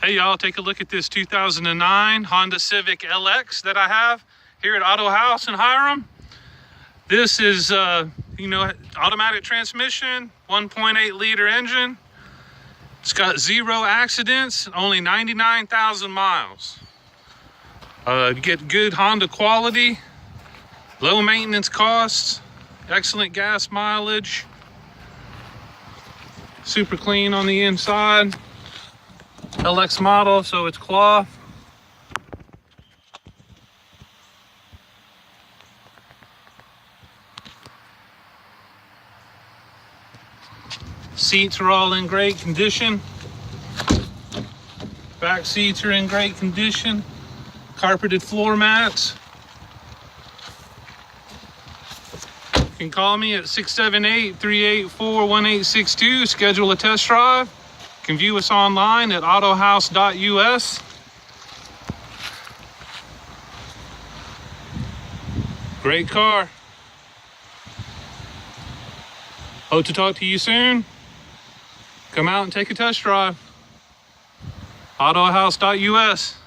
Hey y'all, take a look at this 2009 Honda Civic LX that I have here at Auto House in Hiram. This is, automatic transmission, 1.8 liter engine. It's got 0 accidents, only 99,000 miles. You get good Honda quality, low maintenance costs, excellent gas mileage, super clean on the inside. LX model, so it's cloth. Seats are all in great condition. Back seats are in great condition. Carpeted floor mats. You can call me at 678-384-1862. Schedule a test drive. You can view us online at Autohouse.US. Great car. Hope to talk to you soon. Come out and take a test drive. Autohouse.US.